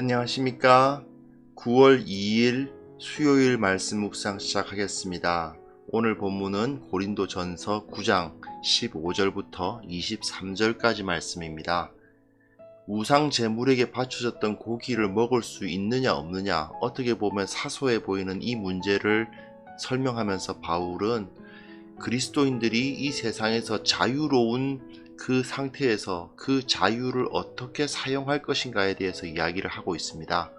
안녕하십니까. 9월 2일 수요일 말씀 묵상 시작하겠습니다. 오늘 본문은 고린도전서 9장 15절부터 23절까지 말씀입니다. 우상 제물에게 바쳐졌던 고기를 먹을 수 있느냐 없느냐, 어떻게 보면 사소해 보이는 이 문제를 설명하면서 바울은 그리스도인들이 이 세상에서 자유로운 그 상태에서 그 자유를 어떻게 사용할 것인가에 대해서 이야기를 하고 있습니다.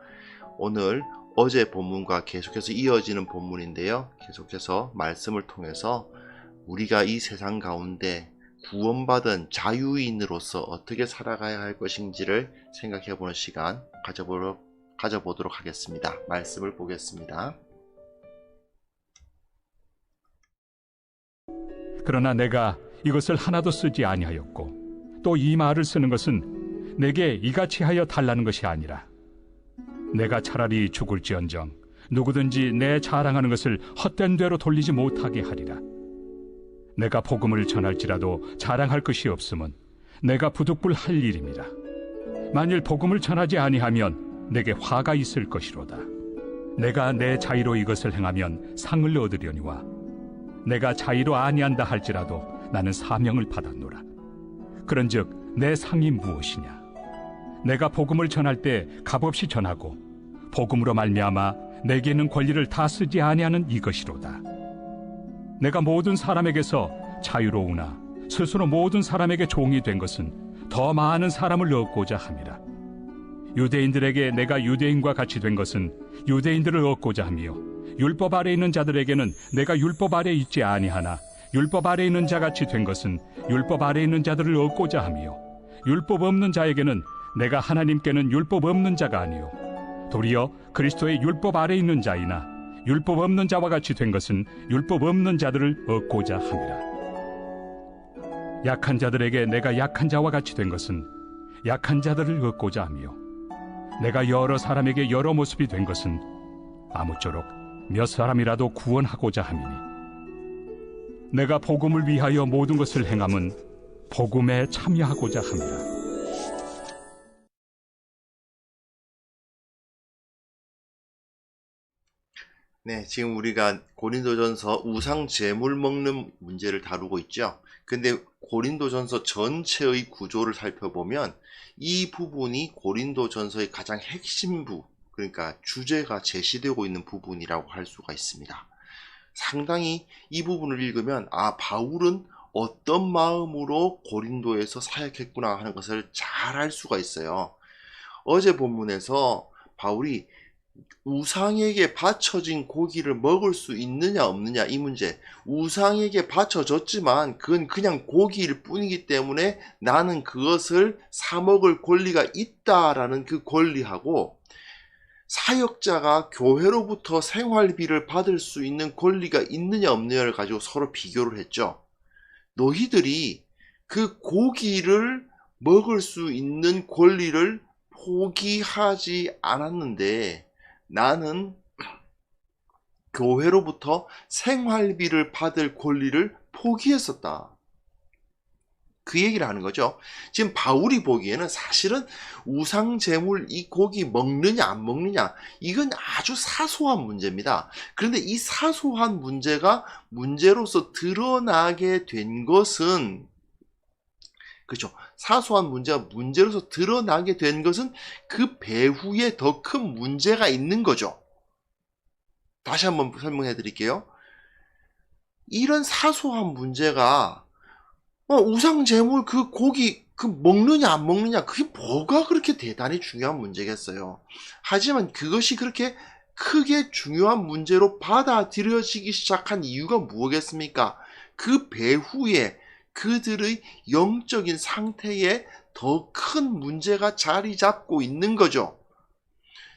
오늘 어제 본문과 계속해서 이어지는 본문인데요. 계속해서 말씀을 통해서 우리가 이 세상 가운데 구원받은 자유인으로서 어떻게 살아가야 할 것인지를 생각해보는 시간 가져보도록 하겠습니다. 말씀을 보겠습니다. 그러나 내가 이것을 하나도 쓰지 아니하였고 또 이 말을 쓰는 것은 내게 이같이 하여 달라는 것이 아니라 내가 차라리 죽을지언정 누구든지 내 자랑하는 것을 헛된 대로 돌리지 못하게 하리라. 내가 복음을 전할지라도 자랑할 것이 없음은 내가 부득불할 일입니다. 만일 복음을 전하지 아니하면 내게 화가 있을 것이로다. 내가 내 자의로 이것을 행하면 상을 얻으려니와 내가 자의로 아니한다 할지라도 나는 사명을 받았노라. 그런즉 내 상이 무엇이냐? 내가 복음을 전할 때 값없이 전하고 복음으로 말미암아 내게 있는 권리를 다 쓰지 아니하는 이것이로다. 내가 모든 사람에게서 자유로우나 스스로 모든 사람에게 종이 된 것은 더 많은 사람을 얻고자 함이라. 유대인들에게 내가 유대인과 같이 된 것은 유대인들을 얻고자 하며 율법 아래 있는 자들에게는 내가 율법 아래 있지 아니하나 율법 아래 있는 자같이 된 것은 율법 아래 있는 자들을 얻고자 하며 율법 없는 자에게는 내가 하나님께는 율법 없는 자가 아니요 도리어 그리스도의 율법 아래 있는 자이나 율법 없는 자와 같이 된 것은 율법 없는 자들을 얻고자 함이라. 약한 자들에게 내가 약한 자와 같이 된 것은 약한 자들을 얻고자 하며 내가 여러 사람에게 여러 모습이 된 것은 아무쪼록 몇 사람이라도 구원하고자 함이니 내가 복음을 위하여 모든 것을 행함은 복음에 참여하고자 함이라. 네, 지금 우리가 고린도전서 우상 제물 먹는 문제를 다루고 있죠. 근데 고린도전서 전체의 구조를 살펴보면 이 부분이 고린도전서의 가장 핵심부, 그러니까 주제가 제시되고 있는 부분이라고 할 수가 있습니다. 상당히 이 부분을 읽으면 바울은 어떤 마음으로 고린도에서 사역했구나 하는 것을 잘 알 수가 있어요. 어제 본문에서 바울이 우상에게 바쳐진 고기를 먹을 수 있느냐 없느냐 이 문제, 우상에게 바쳐졌지만 그건 그냥 고기일 뿐이기 때문에 나는 그것을 사 먹을 권리가 있다라는 그 권리하고 사역자가 교회로부터 생활비를 받을 수 있는 권리가 있느냐 없느냐를 가지고 서로 비교를 했죠. 너희들이 그 고기를 먹을 수 있는 권리를 포기하지 않았는데 나는 교회로부터 생활비를 받을 권리를 포기했었다. 그 얘기를 하는 거죠. 지금 바울이 보기에는 사실은 우상 제물 이 고기 먹느냐 안 먹느냐 이건 아주 사소한 문제입니다. 그런데 이 사소한 문제가 문제로서 드러나게 된 것은, 그렇죠, 사소한 문제가 문제로서 드러나게 된 것은 그 배후에 더 큰 문제가 있는 거죠. 다시 한번 설명해 드릴게요. 이런 사소한 문제가 우상 제물 그 고기 그 먹느냐 안 먹느냐 그게 뭐가 그렇게 대단히 중요한 문제겠어요. 하지만 그것이 그렇게 크게 중요한 문제로 받아들여지기 시작한 이유가 무엇이겠습니까? 그 배후에 그들의 영적인 상태에 더 큰 문제가 자리 잡고 있는 거죠.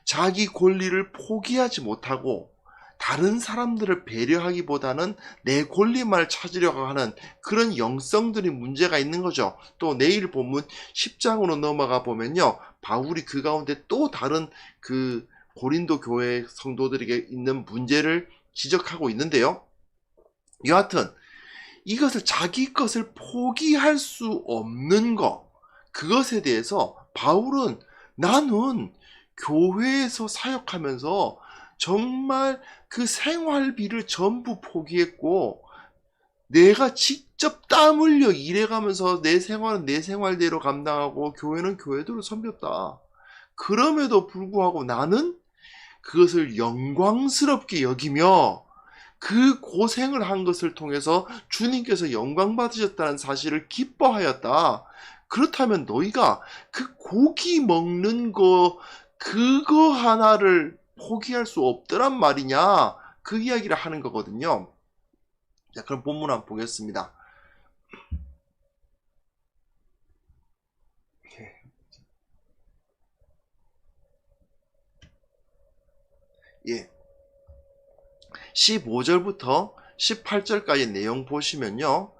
자기 권리를 포기하지 못하고 다른 사람들을 배려하기보다는 내 권리만 찾으려고 하는 그런 영성들이 문제가 있는 거죠. 또 내일 본문 10장으로 넘어가 보면요, 바울이 그 가운데 또 다른 그 고린도 교회 성도들에게 있는 문제를 지적하고 있는데요. 여하튼 이것을 자기 것을 포기할 수 없는 것, 그것에 대해서 바울은 나는 교회에서 사역하면서 정말 그 생활비를 전부 포기했고 내가 직접 땀 흘려 일해가면서 내 생활은 내 생활대로 감당하고 교회는 교회대로 섬겼다. 그럼에도 불구하고 나는 그것을 영광스럽게 여기며 그 고생을 한 것을 통해서 주님께서 영광 받으셨다는 사실을 기뻐하였다. 그렇다면 너희가 그 고기 먹는 거 그거 하나를 포기할 수 없더란 말이냐, 그 이야기를 하는 거거든요. 자, 그럼 본문 한번 보겠습니다. 예. 15절부터 18절까지 내용 보시면요.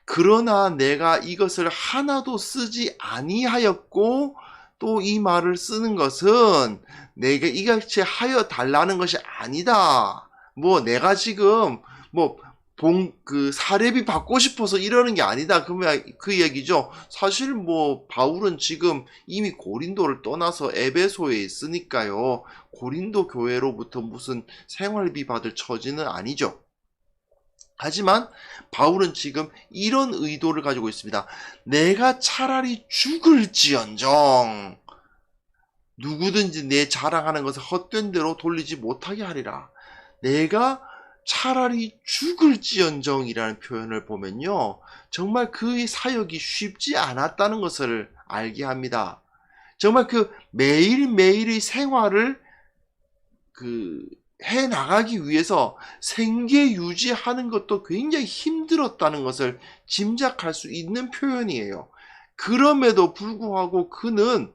그러나 내가 이것을 하나도 쓰지 아니하였고 또 이 말을 쓰는 것은 내게 이같이 하여 달라는 것이 아니다. 뭐 내가 지금 뭐 사례비 받고 싶어서 이러는 게 아니다. 그 얘기죠. 사실 뭐 바울은 지금 이미 고린도를 떠나서 에베소에 있으니까요. 고린도 교회로부터 무슨 생활비 받을 처지는 아니죠. 하지만 바울은 지금 이런 의도를 가지고 있습니다. 내가 차라리 죽을지언정 누구든지 내 자랑하는 것을 헛된 대로 돌리지 못하게 하리라. 내가 차라리 죽을지언정이라는 표현을 보면요. 정말 그의 사역이 쉽지 않았다는 것을 알게 합니다. 정말 그 매일매일의 생활을 해 나가기 위해서 생계 유지하는 것도 굉장히 힘들었다는 것을 짐작할 수 있는 표현이에요. 그럼에도 불구하고 그는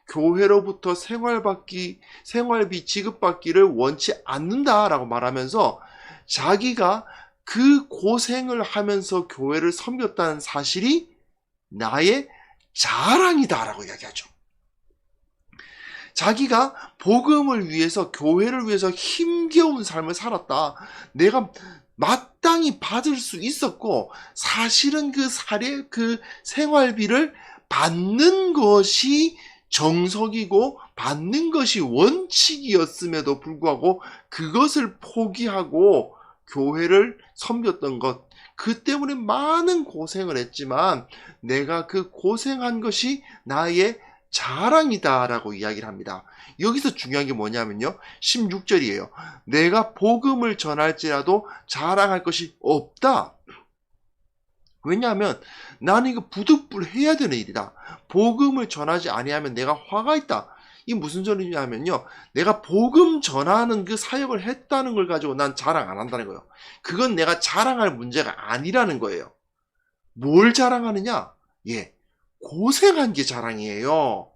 교회로부터 생활비 지급받기를 원치 않는다라고 말하면서 자기가 그 고생을 하면서 교회를 섬겼다는 사실이 나의 자랑이다라고 이야기하죠. 자기가 복음을 위해서, 교회를 위해서 힘겨운 삶을 살았다. 내가 마땅히 받을 수 있었고, 사실은 그 생활비를 받는 것이 정석이고, 받는 것이 원칙이었음에도 불구하고, 그것을 포기하고 교회를 섬겼던 것, 그 때문에 많은 고생을 했지만, 내가 그 고생한 것이 나의 자랑이다라고 이야기를 합니다. 여기서 중요한 게 뭐냐면요. 16절이에요. 내가 복음을 전할지라도 자랑할 것이 없다. 왜냐하면 나는 이거 부득불해야 되는 일이다. 복음을 전하지 아니하면 내가 화가 있다. 이게 무슨 소리냐면요. 내가 복음 전하는 그 사역을 했다는 걸 가지고 난 자랑 안 한다는 거예요. 그건 내가 자랑할 문제가 아니라는 거예요. 뭘 자랑하느냐? 고생한 게 자랑이에요.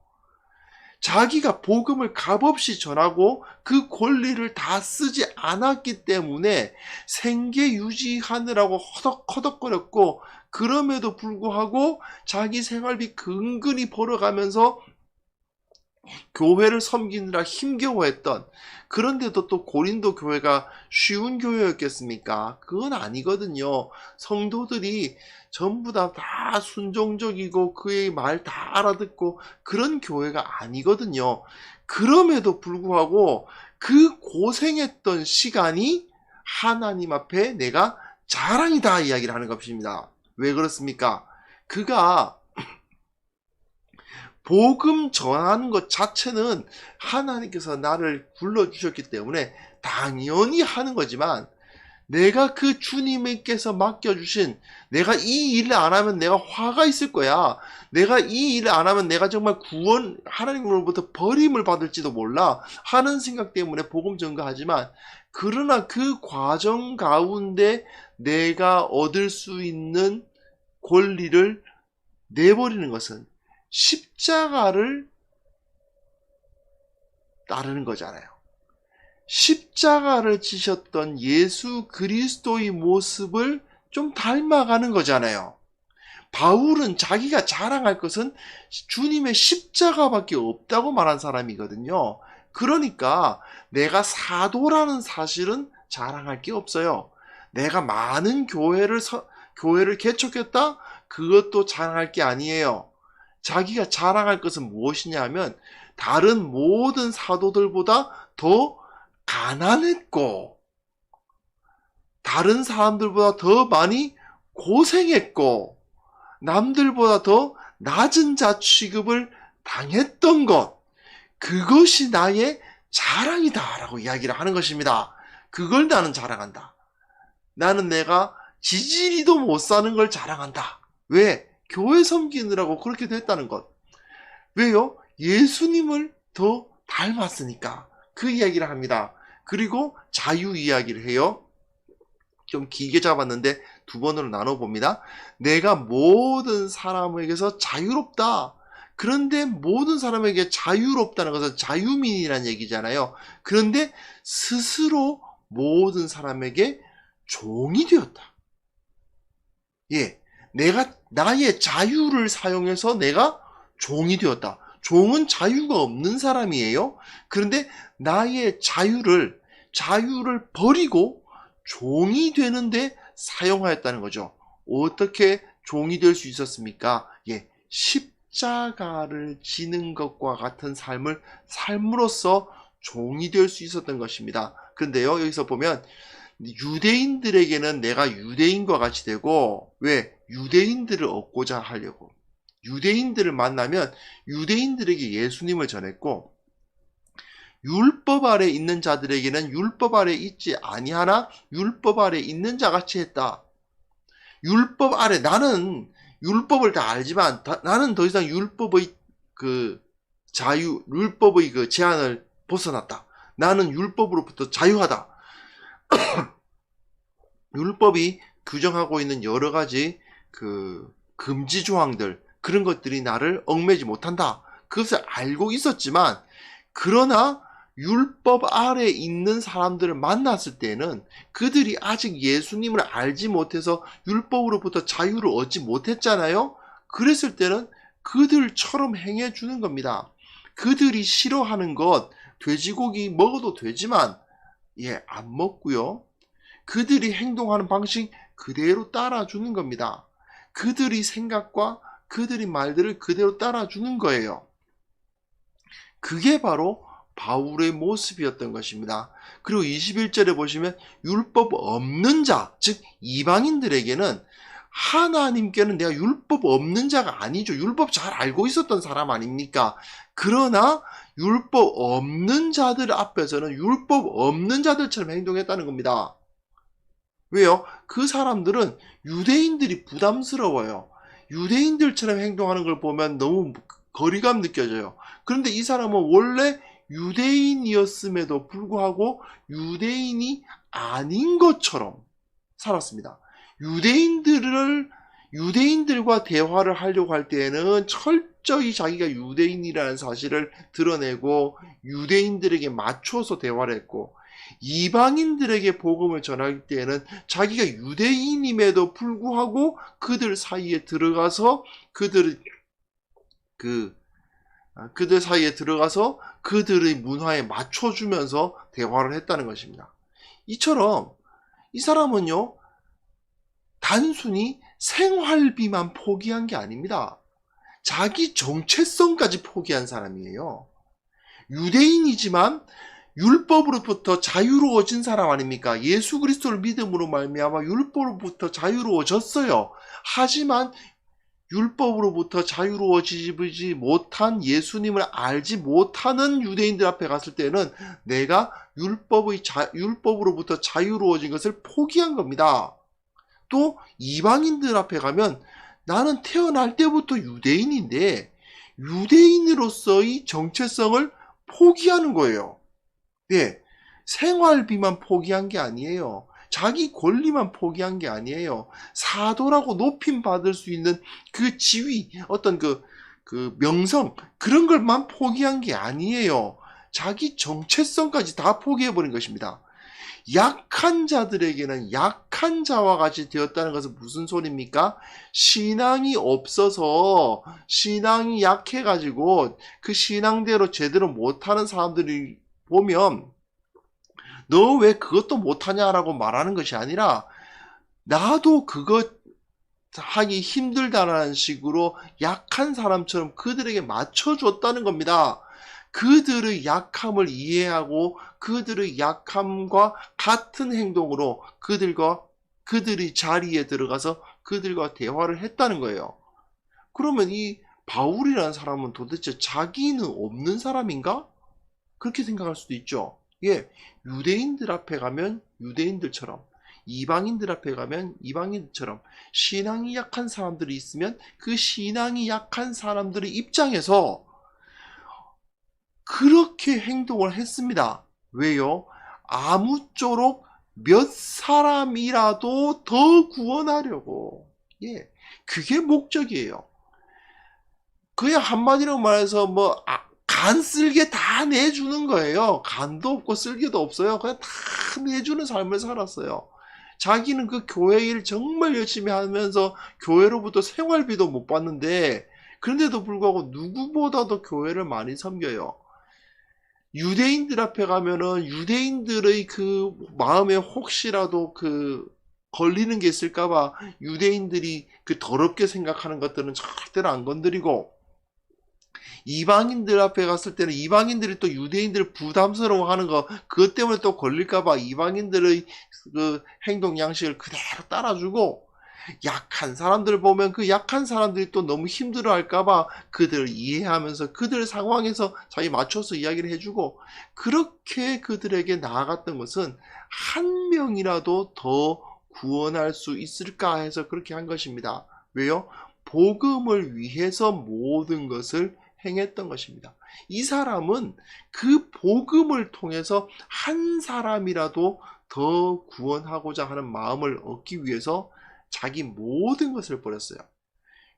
자기가 복음을 값없이 전하고 그 권리를 다 쓰지 않았기 때문에 생계 유지하느라고 허덕허덕거렸고, 그럼에도 불구하고 자기 생활비 근근히 벌어가면서 교회를 섬기느라 힘겨워했던, 그런데도 또 고린도 교회가 쉬운 교회였겠습니까? 그건 아니거든요. 성도들이 전부 다 순종적이고 그의 말 다 알아듣고 그런 교회가 아니거든요. 그럼에도 불구하고 그 고생했던 시간이 하나님 앞에 내가 자랑이다 이야기를 하는 것입니다. 왜 그렇습니까? 그가 복음 전하는 것 자체는 하나님께서 나를 불러주셨기 때문에 당연히 하는 거지만, 내가 그 주님께서 맡겨주신, 내가 이 일을 안 하면 내가 화가 있을 거야. 내가 이 일을 안 하면 내가 정말 하나님으로부터 버림을 받을지도 몰라 하는 생각 때문에 복음 전가하지만, 그러나 그 과정 가운데 내가 얻을 수 있는 권리를 내버리는 것은 십자가를 따르는 거잖아요. 십자가를 지셨던 예수 그리스도의 모습을 좀 닮아가는 거잖아요. 바울은 자기가 자랑할 것은 주님의 십자가밖에 없다고 말한 사람이거든요. 그러니까 내가 사도라는 사실은 자랑할 게 없어요. 내가 많은 교회를 개척했다? 그것도 자랑할 게 아니에요. 자기가 자랑할 것은 무엇이냐 하면 다른 모든 사도들보다 더 가난했고 다른 사람들보다 더 많이 고생했고 남들보다 더 낮은 자 취급을 당했던 것, 그것이 나의 자랑이다 라고 이야기를 하는 것입니다. 그걸 나는 자랑한다. 나는 내가 지지리도 못 사는 걸 자랑한다. 왜? 교회 섬기느라고 그렇게 됐다는 것. 왜요? 예수님을 더 닮았으니까. 그 이야기를 합니다. 그리고 자유 이야기를 해요. 좀 길게 잡았는데 두 번으로 나눠봅니다. 내가 모든 사람에게서 자유롭다. 그런데 모든 사람에게 자유롭다는 것은 자유민이라는 얘기잖아요. 그런데 스스로 모든 사람에게 종이 되었다. 예, 내가 나의 자유를 사용해서 내가 종이 되었다. 종은 자유가 없는 사람이에요. 그런데 나의 자유를 버리고 종이 되는데 사용하였다는 거죠. 어떻게 종이 될 수 있었습니까? 예, 십자가를 지는 것과 같은 삶을 삶으로써 종이 될 수 있었던 것입니다. 그런데요, 여기서 보면 유대인들에게는 내가 유대인과 같이 되고, 왜? 유대인들을 얻고자 하려고. 유대인들을 만나면 유대인들에게 예수님을 전했고, 율법 아래 있는 자들에게는 율법 아래 있지 아니하나 율법 아래 있는 자 같이 했다. 율법 아래, 나는 율법을 다 알지만 나는 더 이상 율법의 그 제한을 벗어났다. 나는 율법으로부터 자유하다. 율법이 규정하고 있는 여러 가지 그 금지 조항들, 그런 것들이 나를 얽매지 못한다. 그것을 알고 있었지만, 그러나 율법 아래 있는 사람들을 만났을 때는 그들이 아직 예수님을 알지 못해서 율법으로부터 자유를 얻지 못했잖아요. 그랬을 때는 그들처럼 행해주는 겁니다. 그들이 싫어하는 것, 돼지고기 먹어도 되지만 안 먹고요. 그들이 행동하는 방식 그대로 따라주는 겁니다. 그들이 생각과 그들이 말들을 그대로 따라주는 거예요. 그게 바로 바울의 모습이었던 것입니다. 그리고 21절에 보시면 율법 없는 자, 즉 이방인들에게는 하나님께는 내가 율법 없는 자가 아니죠. 율법 잘 알고 있었던 사람 아닙니까? 그러나 율법 없는 자들 앞에서는 율법 없는 자들처럼 행동했다는 겁니다. 왜요? 그 사람들은 유대인들이 부담스러워요. 유대인들처럼 행동하는 걸 보면 너무 거리감 느껴져요. 그런데 이 사람은 원래 유대인이었음에도 불구하고 유대인이 아닌 것처럼 살았습니다. 유대인들과 대화를 하려고 할 때에는 철저히 자기가 유대인이라는 사실을 드러내고 유대인들에게 맞춰서 대화를 했고, 이방인들에게 복음을 전할 때에는 자기가 유대인임에도 불구하고 그들 사이에 들어가서 그들 사이에 들어가서 그들의 문화에 맞춰주면서 대화를 했다는 것입니다. 이처럼 이 사람은요, 단순히 생활비만 포기한 게 아닙니다. 자기 정체성까지 포기한 사람이에요. 유대인이지만 율법으로부터 자유로워진 사람 아닙니까? 예수 그리스도를 믿음으로 말미암아 율법으로부터 자유로워졌어요. 하지만 율법으로부터 자유로워지지 못한, 예수님을 알지 못하는 유대인들 앞에 갔을 때는 내가 율법으로부터 자유로워진 것을 포기한 겁니다. 또 이방인들 앞에 가면 나는 태어날 때부터 유대인인데 유대인으로서의 정체성을 포기하는 거예요. 네, 생활비만 포기한 게 아니에요. 자기 권리만 포기한 게 아니에요. 사도라고 높임 받을 수 있는 그 지위, 어떤 그 명성, 그런 것만 포기한 게 아니에요. 자기 정체성까지 다 포기해버린 것입니다. 약한 자들에게는 약한 자와 같이 되었다는 것은 무슨 소리입니까? 신앙이 없어서, 신앙이 약해가지고 그 신앙대로 제대로 못하는 사람들이 보면 너 왜 그것도 못하냐라고 말하는 것이 아니라, 나도 하기 힘들다라는 식으로 약한 사람처럼 그들에게 맞춰줬다는 겁니다. 그들의 약함을 이해하고 그들의 약함과 같은 행동으로 그들이 자리에 들어가서 그들과 대화를 했다는 거예요. 그러면 이 바울이라는 사람은 도대체 자기는 없는 사람인가? 그렇게 생각할 수도 있죠. 예, 유대인들 앞에 가면 유대인들처럼, 이방인들 앞에 가면 이방인들처럼 신앙이 약한 사람들이 있으면 그 신앙이 약한 사람들의 입장에서 그렇게 행동을 했습니다. 왜요? 아무쪼록 몇 사람이라도 더 구원하려고. 예, 그게 목적이에요. 그냥 한마디로 말해서 간 쓸개 다 내주는 거예요. 간도 없고 쓸개도 없어요. 그냥 다 내주는 삶을 살았어요. 자기는 그 교회 일 정말 열심히 하면서 교회로부터 생활비도 못 받는데, 그런데도 불구하고 누구보다도 교회를 많이 섬겨요. 유대인들 앞에 가면은 유대인들의 그 마음에 혹시라도 걸리는 게 있을까봐 유대인들이 그 더럽게 생각하는 것들은 절대로 안 건드리고, 이방인들 앞에 갔을 때는 이방인들이 또 유대인들을 부담스러워하는 거, 그것 때문에 또 걸릴까봐 이방인들의 그 행동 양식을 그대로 따라주고, 약한 사람들 보면 그 약한 사람들이 또 너무 힘들어할까봐 그들을 이해하면서 그들 상황에서 자기 맞춰서 이야기를 해주고, 그렇게 그들에게 나아갔던 것은 한 명이라도 더 구원할 수 있을까 해서 그렇게 한 것입니다. 왜요? 복음을 위해서 모든 것을 행했던 것입니다. 이 사람은 그 복음을 통해서 한 사람이라도 더 구원하고자 하는 마음을 얻기 위해서 자기 모든 것을 버렸어요.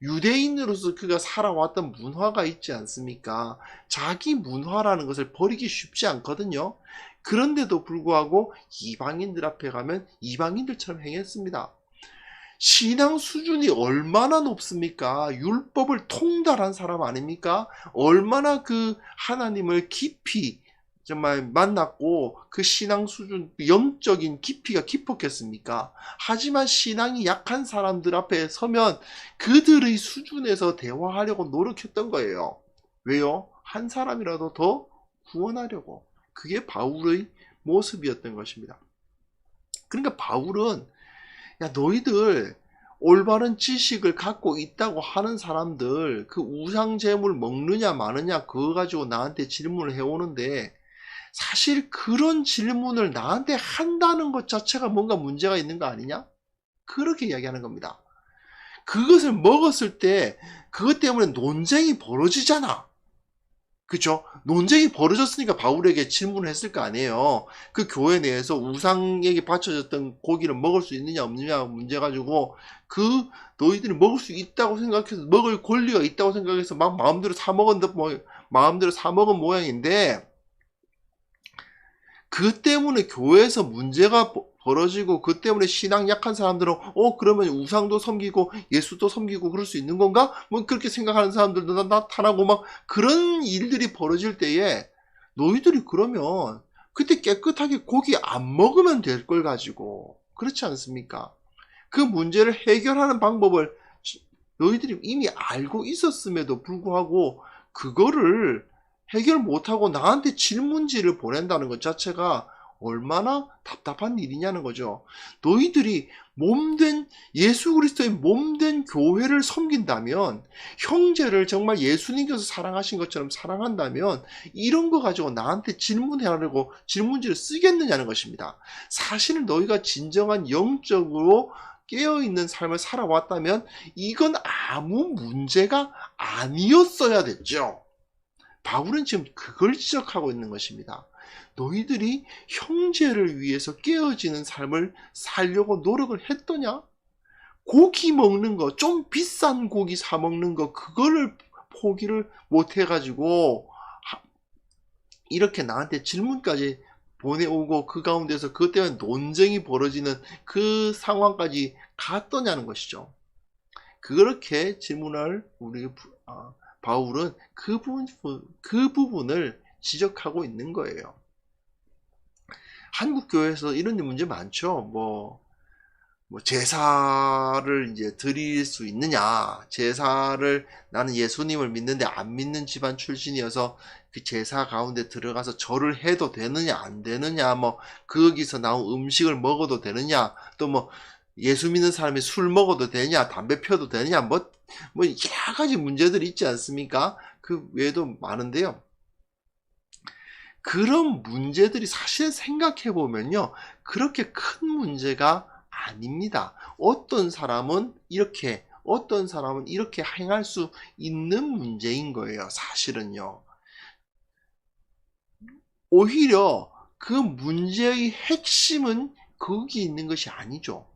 유대인으로서 그가 살아왔던 문화가 있지 않습니까? 자기 문화라는 것을 버리기 쉽지 않거든요. 그런데도 불구하고 이방인들 앞에 가면 이방인들처럼 행했습니다. 신앙 수준이 얼마나 높습니까? 율법을 통달한 사람 아닙니까? 얼마나 그 하나님을 깊이 정말 만났고 그 신앙 수준, 영적인 깊이가 깊었겠습니까? 하지만 신앙이 약한 사람들 앞에 서면 그들의 수준에서 대화하려고 노력했던 거예요. 왜요? 한 사람이라도 더 구원하려고. 그게 바울의 모습이었던 것입니다. 그러니까 바울은, 야, 너희들 올바른 지식을 갖고 있다고 하는 사람들 그 우상 제물 먹느냐 마느냐 그거 가지고 나한테 질문을 해오는데, 사실 그런 질문을 나한테 한다는 것 자체가 뭔가 문제가 있는 거 아니냐? 그렇게 이야기하는 겁니다. 그것을 먹었을 때 그것 때문에 논쟁이 벌어지잖아. 그쵸? 논쟁이 벌어졌으니까 바울에게 질문을 했을 거 아니에요. 그 교회 내에서 우상에게 바쳐졌던 고기를 먹을 수 있느냐 없느냐 문제 가지고, 너희들이 먹을 수 있다고 생각해서, 먹을 권리가 있다고 생각해서 막 마음대로 사 먹은 모양인데, 그 때문에 교회에서 문제가 벌어지고, 그 때문에 신앙 약한 사람들은 그러면 우상도 섬기고 예수도 섬기고 그럴 수 있는 건가? 그렇게 생각하는 사람들도 나타나고 막 그런 일들이 벌어질 때에, 너희들이 그러면 그때 깨끗하게 고기 안 먹으면 될 걸 가지고, 그렇지 않습니까? 그 문제를 해결하는 방법을 너희들이 이미 알고 있었음에도 불구하고 그거를 해결 못하고 나한테 질문지를 보낸다는 것 자체가 얼마나 답답한 일이냐는 거죠. 너희들이 예수 그리스도의 몸된 교회를 섬긴다면, 형제를 정말 예수님께서 사랑하신 것처럼 사랑한다면, 이런 거 가지고 나한테 질문하려고 질문지를 쓰겠느냐는 것입니다. 사실 너희가 진정한 영적으로 깨어있는 삶을 살아왔다면 이건 아무 문제가 아니었어야 됐죠. 바울은 지금 그걸 지적하고 있는 것입니다. 너희들이 형제를 위해서 깨어지는 삶을 살려고 노력을 했더냐? 고기 먹는 거, 좀 비싼 고기 사 먹는 거, 그거를 포기를 못 해가지고 이렇게 나한테 질문까지 보내오고, 그 가운데서 그것 때문에 논쟁이 벌어지는 그 상황까지 갔더냐는 것이죠. 그렇게 질문할 바울은 그 부분을 지적하고 있는 거예요. 한국 교회에서 이런 문제 많죠. 뭐 제사를 이제 드릴 수 있느냐, 제사를 나는 예수님을 믿는데 안 믿는 집안 출신이어서 그 제사 가운데 들어가서 절을 해도 되느냐 안 되느냐, 뭐 거기서 나온 음식을 먹어도 되느냐, 또 뭐 예수 믿는 사람이 술 먹어도 되냐, 담배 피워도 되느냐, 뭐 여러 가지 문제들이 있지 않습니까? 그 외에도 많은데요. 그런 문제들이 사실 생각해 보면요, 그렇게 큰 문제가 아닙니다. 어떤 사람은 이렇게, 어떤 사람은 이렇게 행할 수 있는 문제인 거예요, 사실은요. 오히려 그 문제의 핵심은 거기 있는 것이 아니죠.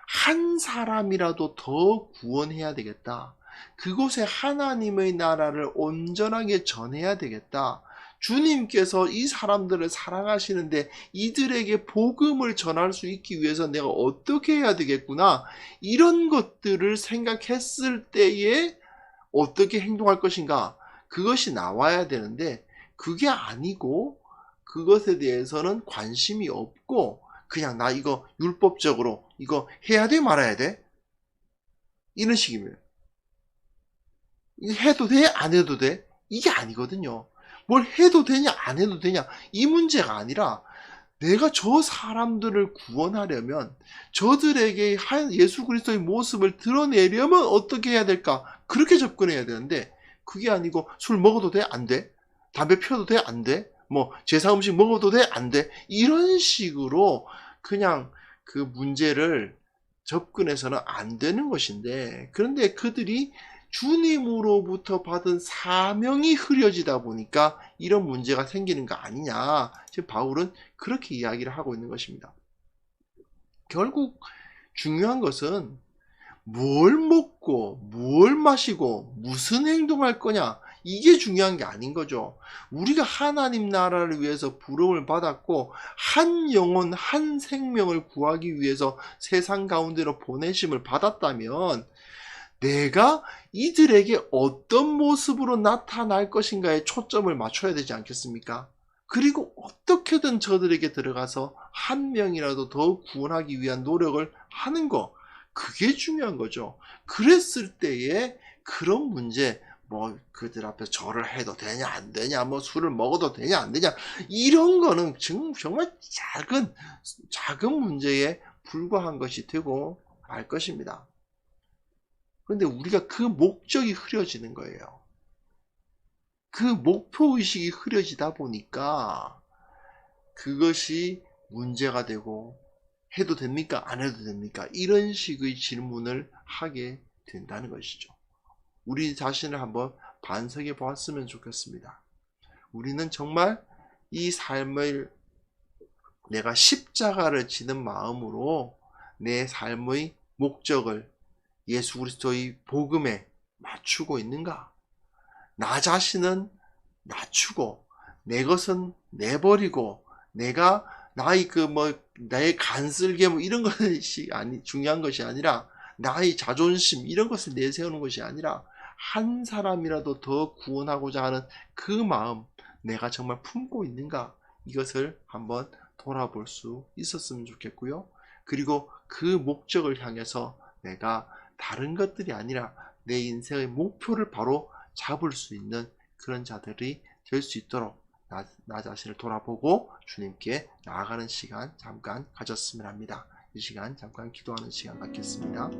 한 사람이라도 더 구원해야 되겠다. 그곳에 하나님의 나라를 온전하게 전해야 되겠다. 주님께서 이 사람들을 사랑하시는데 이들에게 복음을 전할 수 있기 위해서 내가 어떻게 해야 되겠구나. 이런 것들을 생각했을 때에 어떻게 행동할 것인가. 그것이 나와야 되는데 그게 아니고 그것에 대해서는 관심이 없고 그냥 나 이거 율법적으로 이거 해야 돼 말아야 돼? 이런 식이면 해도 돼? 안 해도 돼? 이게 아니거든요. 뭘 해도 되냐 안 해도 되냐 이 문제가 아니라 내가 저 사람들을 구원하려면 저들에게 예수 그리스도의 모습을 드러내려면 어떻게 해야 될까? 그렇게 접근해야 되는데 그게 아니고 술 먹어도 돼? 안 돼? 담배 피워도 돼? 안 돼? 뭐 제사 음식 먹어도 돼? 안 돼? 이런 식으로 그냥 그 문제를 접근해서는 안 되는 것인데, 그런데 그들이 주님으로부터 받은 사명이 흐려지다 보니까 이런 문제가 생기는 거 아니냐. 지금 바울은 그렇게 이야기를 하고 있는 것입니다. 결국 중요한 것은 뭘 먹고 뭘 마시고 무슨 행동할 거냐, 이게 중요한 게 아닌 거죠. 우리가 하나님 나라를 위해서 부름을 받았고 한 영혼 한 생명을 구하기 위해서 세상 가운데로 보내심을 받았다면 내가 이들에게 어떤 모습으로 나타날 것인가에 초점을 맞춰야 되지 않겠습니까? 그리고 어떻게든 저들에게 들어가서 한 명이라도 더 구원하기 위한 노력을 하는 거, 그게 중요한 거죠. 그랬을 때에 그런 문제, 뭐 그들 앞에 절을 해도 되냐 안 되냐, 뭐 술을 먹어도 되냐 안 되냐, 이런 거는 정말 작은 문제에 불과한 것이 되고 말 것입니다. 그런데 우리가 그 목적이 흐려지는 거예요. 그 목표의식이 흐려지다 보니까 그것이 문제가 되고 해도 됩니까? 안 해도 됩니까? 이런 식의 질문을 하게 된다는 것이죠. 우리 자신을 한번 반성해 보았으면 좋겠습니다. 우리는 정말 이 삶을 내가 십자가를 지는 마음으로 내 삶의 목적을 예수 그리스도의 복음에 맞추고 있는가? 나 자신은 낮추고 내 것은 내버리고 내가 나의 나의 간쓸게 이런 것이 중요한 것이 아니라 나의 자존심 이런 것을 내세우는 것이 아니라 한 사람이라도 더 구원하고자 하는 그 마음 내가 정말 품고 있는가, 이것을 한번 돌아볼 수 있었으면 좋겠고요. 그리고 그 목적을 향해서 내가 다른 것들이 아니라 내 인생의 목표를 바로 잡을 수 있는 그런 자들이 될 수 있도록 나 자신을 돌아보고 주님께 나아가는 시간 잠깐 가졌으면 합니다. 이 시간 잠깐 기도하는 시간 갖겠습니다.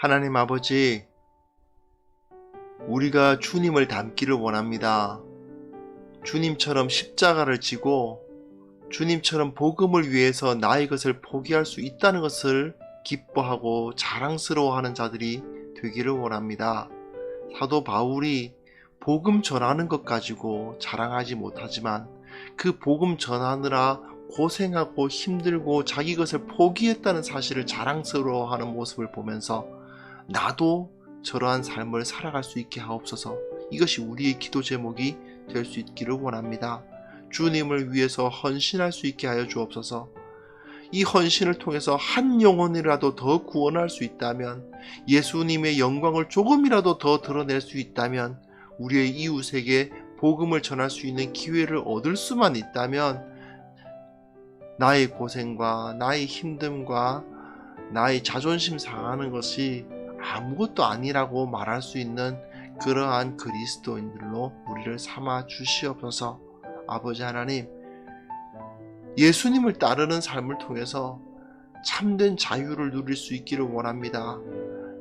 하나님 아버지, 우리가 주님을 닮기를 원합니다. 주님처럼 십자가를 지고 주님처럼 복음을 위해서 나의 것을 포기할 수 있다는 것을 기뻐하고 자랑스러워하는 자들이 되기를 원합니다. 사도 바울이 복음 전하는 것 가지고 자랑하지 못하지만 그 복음 전하느라 고생하고 힘들고 자기 것을 포기했다는 사실을 자랑스러워하는 모습을 보면서 나도 저러한 삶을 살아갈 수 있게 하옵소서. 이것이 우리의 기도 제목이 될 수 있기를 원합니다. 주님을 위해서 헌신할 수 있게 하여 주옵소서. 이 헌신을 통해서 한 영혼이라도 더 구원할 수 있다면, 예수님의 영광을 조금이라도 더 드러낼 수 있다면, 우리의 이웃에게 복음을 전할 수 있는 기회를 얻을 수만 있다면, 나의 고생과 나의 힘듦과 나의 자존심 상하는 것이 아무것도 아니라고 말할 수 있는 그러한 그리스도인들로 우리를 삼아 주시옵소서. 아버지 하나님, 예수님을 따르는 삶을 통해서 참된 자유를 누릴 수 있기를 원합니다.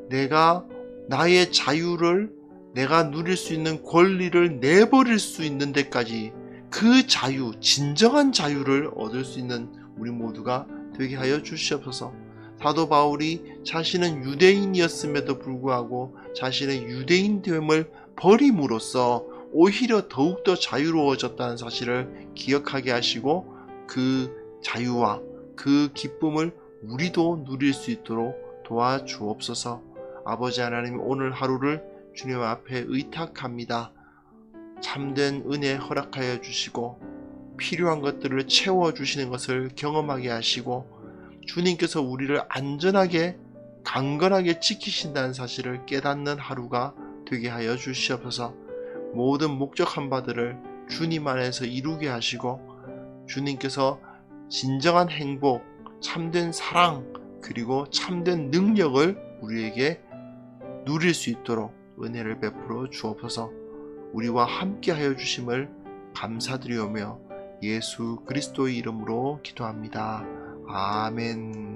내가 나의 자유를, 내가 누릴 수 있는 권리를 내버릴 수 있는 데까지 그 자유, 진정한 자유를 얻을 수 있는 우리 모두가 되게 하여 주시옵소서. 사도 바울이 자신은 유대인이었음에도 불구하고 자신의 유대인됨을 버림으로써 오히려 더욱더 자유로워졌다는 사실을 기억하게 하시고, 그 자유와 그 기쁨을 우리도 누릴 수 있도록 도와주옵소서. 아버지 하나님, 오늘 하루를 주님 앞에 의탁합니다. 참된 은혜 허락하여 주시고 필요한 것들을 채워주시는 것을 경험하게 하시고, 주님께서 우리를 안전하게 강건하게 지키신다는 사실을 깨닫는 하루가 되게 하여 주시옵소서. 모든 목적한 바들을 주님 안에서 이루게 하시고, 주님께서 진정한 행복, 참된 사랑, 그리고 참된 능력을 우리에게 누릴 수 있도록 은혜를 베풀어 주옵소서. 우리와 함께 하여 주심을 감사드리오며 예수 그리스도의 이름으로 기도합니다. 아멘.